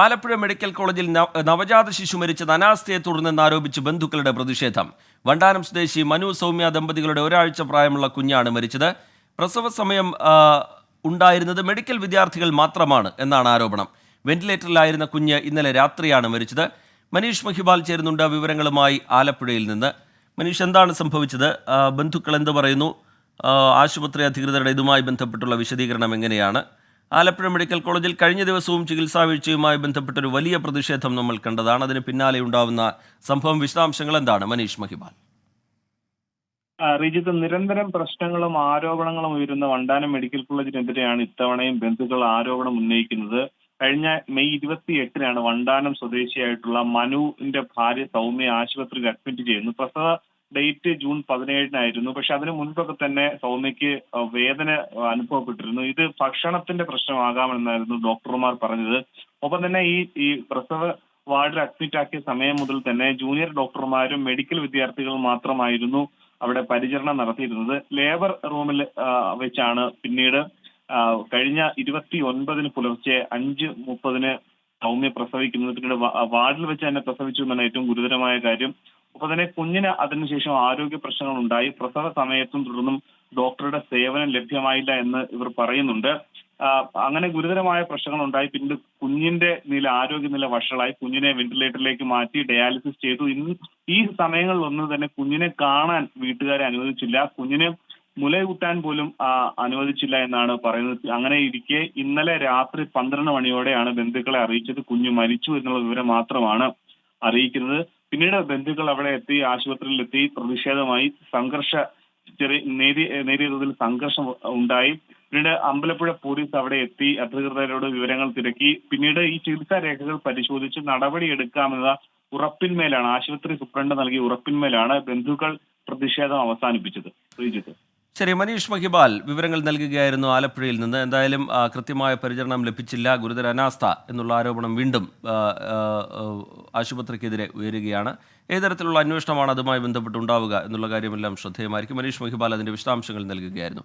Alappuzha medical കോളേജിൽ നവജാത ശിശു മരിച്ചത് അനാസ്ഥയെ തുടർന്നെന്നാരോപിച്ച് ബന്ധുക്കളുടെ പ്രതിഷേധം. വണ്ടാനം സ്വദേശി മനു സൗമ്യ ദമ്പതികളുടെ ഒരാഴ്ച പ്രായമുള്ള കുഞ്ഞാണ് മരിച്ചത്. പ്രസവ സമയം ഉണ്ടായിരുന്നത് മെഡിക്കൽ വിദ്യാർത്ഥികൾ മാത്രമാണ് എന്നാണ് ആരോപണം. വെന്റിലേറ്ററിലായിരുന്ന കുഞ്ഞ് ഇന്നലെ രാത്രിയാണ് മരിച്ചത്. മനീഷ് മഹിബാൽ ചേരുന്നുണ്ട് വിവരങ്ങളുമായി ആലപ്പുഴയിൽ നിന്ന്. മനീഷ്, എന്താണ് സംഭവിച്ചത്? ബന്ധുക്കൾ എന്ത് പറയുന്നു? ആശുപത്രി അധികൃതരുടെ ഇതുമായി ബന്ധപ്പെട്ടുള്ള വിശദീകരണം എങ്ങനെയാണ്? ആലപ്പുഴ മെഡിക്കൽ കോളേജിൽ കഴിഞ്ഞ ദിവസവും ചികിത്സാ വീഴ്ചയുമായി ബന്ധപ്പെട്ടൊരു വലിയ പ്രതിഷേധം നമ്മൾ കണ്ടതാണ്. അതിന് പിന്നാലെ ഉണ്ടാവുന്ന സംഭവം വിശദാംശങ്ങൾ എന്താണ് മനീഷ് മഹിബാൽ? റിജിത്ത്, നിരന്തരം പ്രശ്നങ്ങളും ആരോപണങ്ങളും ഉയരുന്ന വണ്ടാനം മെഡിക്കൽ കോളേജിനെതിരെയാണ് ഇത്തവണയും ബന്ധുക്കൾ ആരോപണം ഉന്നയിക്കുന്നത്. കഴിഞ്ഞ മെയ് 28-നാണ് വണ്ടാനം സ്വദേശിയായിട്ടുള്ള മനുവിന്റെ ഭാര്യ സൗമ്യ ആശുപത്രിയിൽ അഡ്മിറ്റ് ചെയ്യുന്നത്. പ്രസവ ഡേറ്റ് ജൂൺ 17-നായിരുന്നു. പക്ഷെ അതിനു മുൻപൊക്കെ തന്നെ സൗമ്യക്ക് വേദന അനുഭവപ്പെട്ടിരുന്നു. ഇത് ഭക്ഷണത്തിന്റെ പ്രശ്നമാകാമെന്നായിരുന്നു ഡോക്ടർമാർ പറഞ്ഞത്. ഒപ്പം തന്നെ ഈ പ്രസവ വാർഡിൽ അഡ്മിറ്റ് ആക്കിയ സമയം മുതൽ തന്നെ ജൂനിയർ ഡോക്ടർമാരും മെഡിക്കൽ വിദ്യാർത്ഥികളും മാത്രമായിരുന്നു അവിടെ പരിചരണം നടത്തിയിരുന്നത്. ലേബർ റൂമിൽ വെച്ചാണ് പിന്നീട് കഴിഞ്ഞ 29-ന് പുലർച്ചെ 5:30-ന് സൗമ്യ പ്രസവിക്കുന്നത്. പിന്നീട് വാർഡിൽ വെച്ച് തന്നെ പ്രസവിച്ചു എന്നാണ് ഏറ്റവും ഗുരുതരമായ കാര്യം. ഒപ്പം തന്നെ കുഞ്ഞിന് അതിനുശേഷം ആരോഗ്യ പ്രശ്നങ്ങൾ ഉണ്ടായി. പ്രസവ സമയത്തും തുടർന്നും ഡോക്ടറുടെ സേവനം ലഭ്യമായില്ല എന്ന് ഇവർ പറയുന്നുണ്ട്. അങ്ങനെ ഗുരുതരമായ പ്രശ്നങ്ങൾ ഉണ്ടായി. പിന്നീട് കുഞ്ഞിന്റെ ആരോഗ്യനില വഷളായി. കുഞ്ഞിനെ വെന്റിലേറ്ററിലേക്ക് മാറ്റി ഡയാലിസിസ് ചെയ്തു. ഈ സമയങ്ങളിലൊന്നും തന്നെ കുഞ്ഞിനെ കാണാൻ വീട്ടുകാരെ അനുവദിച്ചില്ല. കുഞ്ഞിനെ മുലയൂട്ടാൻ പോലും അനുവദിച്ചില്ല എന്നാണ് പറയുന്നത്. അങ്ങനെ ഇരിക്കെ ഇന്നലെ രാത്രി 12 മണിയോടെയാണ് ബന്ധുക്കളെ അറിയിച്ചത്. കുഞ്ഞ് മരിച്ചു എന്നുള്ള വിവരം മാത്രമാണ് അറിയിക്കുന്നത്. പിന്നീട് ബന്ധുക്കൾ അവിടെ എത്തി, ആശുപത്രിയിൽ എത്തി. പ്രതിഷേധമായി നേരിയ തോതിൽ സംഘർഷം ഉണ്ടായി. പിന്നീട് അമ്പലപ്പുഴ പോലീസ് അവിടെ എത്തി അധികൃതരോട് വിവരങ്ങൾ തിരക്കി. പിന്നീട് ഈ ചികിത്സാ രേഖകൾ പരിശോധിച്ച് നടപടിയെടുക്കാമെന്ന ഉറപ്പിന്മേലാണ്, ആശുപത്രി സൂപ്രണ്ട് നൽകിയ ഉറപ്പിന്മേലാണ് ബന്ധുക്കൾ പ്രതിഷേധം അവസാനിപ്പിച്ചത്. ശരി, മനീഷ് മഹിബാൽ വിവരങ്ങൾ നൽകുകയായിരുന്നു ആലപ്പുഴയിൽ നിന്ന്. എന്തായാലും കൃത്യമായ പരിചരണം ലഭിച്ചില്ല, ഗുരുതര അനാസ്ഥ എന്നുള്ള ആരോപണം വീണ്ടും ആശുപത്രിക്കെതിരെ ഉയരുകയാണ്. ഏത് തരത്തിലുള്ള അന്വേഷണമാണ് അതുമായി ബന്ധപ്പെട്ടുണ്ടാവുക എന്നുള്ള കാര്യമെല്ലാം ശ്രദ്ധേയമായിരിക്കും. മനീഷ് മഹിബാൽ അതിൻ്റെ വിശദാംശങ്ങൾ നൽകുകയായിരുന്നു.